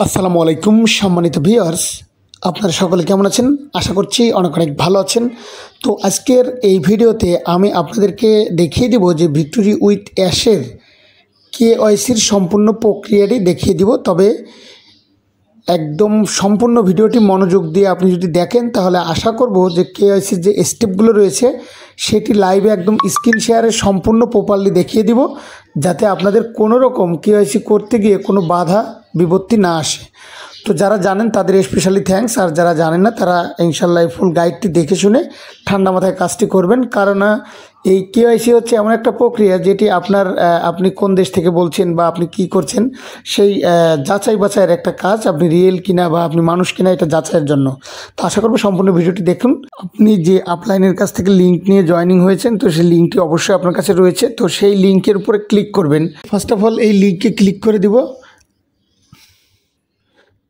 আসসালামু আলাইকুম সম্মানিত ভিউয়ার্স, আপনারা সকলে কেমন আছেন? আশা করছি অনেক অনেক ভালো আছেন। তো আজকের এই ভিডিওতে আমি আপনাদেরকে দেখিয়ে দিব যে ভিক্টোরি উইথ অ্যাশের কেওয়াইসির সম্পূর্ণ প্রক্রিয়াটি দেখিয়ে দিব। তবে একদম সম্পূর্ণ ভিডিওটি মনোযোগ দিয়ে আপনি যদি দেখেন তাহলে আশা করব যে কেওয়াইসির যে স্টেপগুলো রয়েছে সেটি লাইভে একদম স্ক্রিন শেয়ারে সম্পূর্ণ প্রপারলি দেখিয়ে দিব, যাতে আপনাদের কোনো রকম কেওয়াইসি করতে গিয়ে কোনো বাধা বিপত্তি না আসে। তো যারা জানেন তাদের স্পেশালি থ্যাঙ্কস, আর যারা জানেন না তারা ইনশাল্লাহ ফুল গাইডটি দেখে শুনে ঠান্ডা মাথায় কাজটি করবেন। কারণ এই কেওয়াইসি হচ্ছে এমন একটা প্রক্রিয়া যেটি আপনি কোন দেশ থেকে বলছেন বা আপনি কি করছেন সেই যাচাই বাছাইয়ের একটা কাজ, আপনি রিয়েল কিনা বা আপনি মানুষ কিনা এটা যাচাইয়ের জন্য। তো আশা করব সম্পূর্ণ ভিডিওটি দেখুন। আপনি যে আপলাইনের কাছ থেকে লিঙ্ক নিয়ে জয়েনিং হয়েছেন, তো সেই লিঙ্কটি অবশ্যই আপনার কাছে রয়েছে। তো সেই লিঙ্কের উপরে ক্লিক করবেন। ফার্স্ট অফ অল এই লিঙ্কে ক্লিক করে দিব।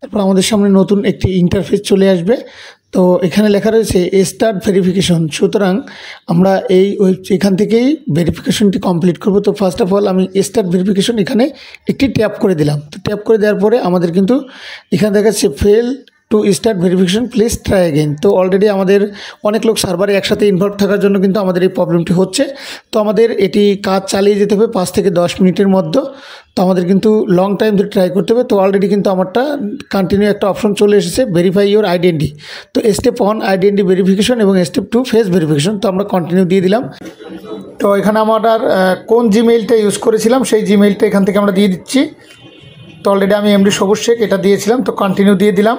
তারপর আমাদের সামনে নতুন একটি ইন্টারফেস চলে আসবে। তো এখানে লেখা রয়েছে স্টার্ট ভেরিফিকেশন। সুতরাং আমরা এখান থেকেই ভেরিফিকেশনটি কমপ্লিট করব। তো ফার্স্ট অফ অল আমি স্টার্ট ভেরিফিকেশন এখানে একটি ট্যাপ করে দিলাম। তো ট্যাপ করে দেওয়ার পরে আমাদের কিন্তু এখানে দেখাচ্ছে fail to start verification, please try again. তো অলরেডি আমাদের অনেক লোক সার্ভারে একসাথে ইনভলভ থাকার জন্য কিন্তু আমাদের এই প্রবলেমটি হচ্ছে। তো আমাদের এটি কাজ চালিয়ে যেতে হবে 5 থেকে 10 মিনিটের মধ্যে। তো আমাদের কিন্তু লং টাইম ধরে ট্রাই করতে হবে। তো অলরেডি কিন্তু আমারটা কন্টিনিউ একটা অপশন চলে এসেছে, ভেরিফাই ইউর আইডেন্টি। তো স্টেপ 1 আইডেন্টি ভেরিফিকেশন এবং স্টেপ 2 ফেস ভেরিফিকেশন। তো আমরা কন্টিনিউ দিয়ে দিলাম। তো এখানে আমার কোন জিমেইলটা ইউজ করেছিলাম সেই জিমেইলটা এখান থেকে আমরা দিয়ে দিচ্ছি। তো অলরেডি আমি এমডি সবুজ শেখ এটা দিয়েছিলাম। তো কন্টিনিউ দিয়ে দিলাম।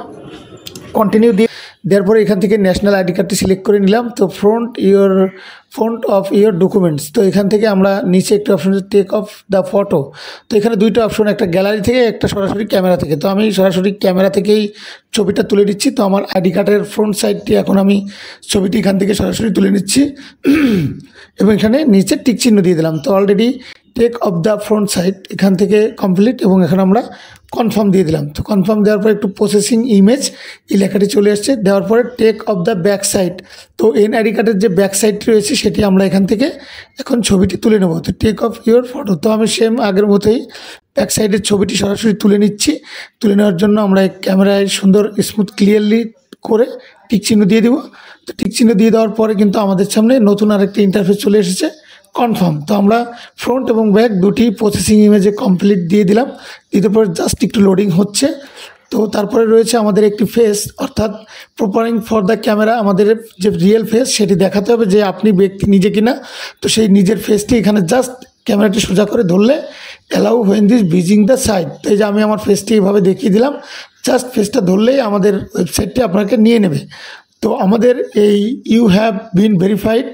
কন্টিনিউ দিয়ে দেওয়ার পরে এখান থেকে ন্যাশনাল আইডি কার্ডটি সিলেক্ট করে নিলাম। তো ফ্রন্ট অফ ইয়োর ডকুমেন্টস। তো এখান থেকে আমরা নিচে একটা option take of the photo. তো এখানে দুইটা অপশন, একটা গ্যালারি থেকে, একটা সরাসরি ক্যামেরা থেকে। তো আমি সরাসরি ক্যামেরা থেকেই ছবিটা তুলে দিচ্ছি। তো আমার আইডি কার্ডের ফ্রন্ট সাইডটি এখন আমি ছবিটি এখান থেকে সরাসরি তুলে নিচ্ছি এবং এখানে নিচে টিক চিহ্ন দিয়ে দিলাম। তো already take of the front side এখান থেকে কমপ্লিট এবং এখন আমরা কনফার্ম দিয়ে দিলাম। তো কনফার্ম দেওয়ার পরে একটু প্রসেসিং ইমেজ এই লেখাটি চলে আসছে। দেওয়ার পরে take of the back side. তো এনআইডি কার্ডের যে ব্যাক সাইডটি রয়েছে সেটি আমরা এখান থেকে এখন ছবিটি তুলে নেব। তো টেক অফ ইউর ফটো। তো আমি সেম আগের মতোই ব্যাক সাইডের ছবিটি সরাসরি তুলে নিচ্ছি। তুলে নেওয়ার জন্য আমরা ক্যামেরায় সুন্দর স্মুথ ক্লিয়ারলি করে টিক চিহ্ন দিয়ে দেবো। তো টিক চিহ্ন দিয়ে দেওয়ার পরে কিন্তু আমাদের সামনে নতুন আরেকটি ইন্টারফেস চলে এসেছে, কনফার্ম। তো আমরা ফ্রন্ট এবং ব্যাক দুটি প্রসেসিং ইমেজে কমপ্লিট দিয়ে দিলাম। দিতে পরে জাস্ট একটু লোডিং হচ্ছে। তো তারপরে রয়েছে আমাদের একটি ফেস, অর্থাৎ প্রপারিং ফর দ্য ক্যামেরা। আমাদের যে রিয়েল ফেস সেটি দেখাতে হবে যে আপনি ব্যক্তি নিজে কিনা। তো সেই নিজের ফেসটি এখানে জাস্ট ক্যামেরাটি সোজা করে ধরলে অ্যালাউ হোয়েন দিস ভিজিং দ্য সাইট। তো এই যে আমি আমার ফেসটি এইভাবে দেখিয়ে দিলাম, জাস্ট ফেসটা ধরলেই আমাদের ওয়েবসাইটটি আপনাকে নিয়ে নেবে। তো আমাদের এই you have been verified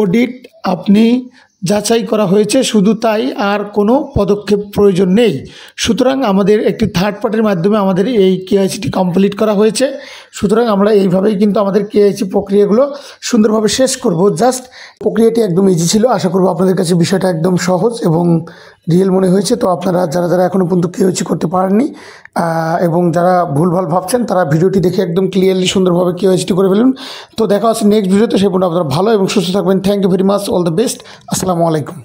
audit, আপনি যাচাই করা হয়েছে, শুধু তাই, আর কোনো পদক্ষেপ প্রয়োজন নেই। সুতরাং আমাদের একটি থার্ড পার্টির মাধ্যমে আমাদের এই কেওয়াইসিটি কমপ্লিট করা হয়েছে। সুতরাং আমরা এইভাবেই কিন্তু আমাদের কেওয়াইসি প্রক্রিয়াগুলো সুন্দরভাবে শেষ করব। জাস্ট প্রক্রিয়াটি একদম ইজি ছিল। আশা করব আপনাদের কাছে বিষয়টা একদম সহজ এবং রিয়েল মনে হয়েছে। তো আপনারা যারা এখনও পর্যন্ত কেওয়াইসি করতে পারেননি এবং যারা ভুলভাল ভাবছেন তারা ভিডিওটি দেখে একদম ক্লিয়ারলি সুন্দরভাবে কেওয়াইসিটি করে ফেলুন। তো দেখা হচ্ছে নেক্সট ভিডিওতে। সে পর্যন্ত আপনারা ভালো এবং সুস্থ থাকবেন। Thank you very much, all the best. আসসালামু আলাইকুম।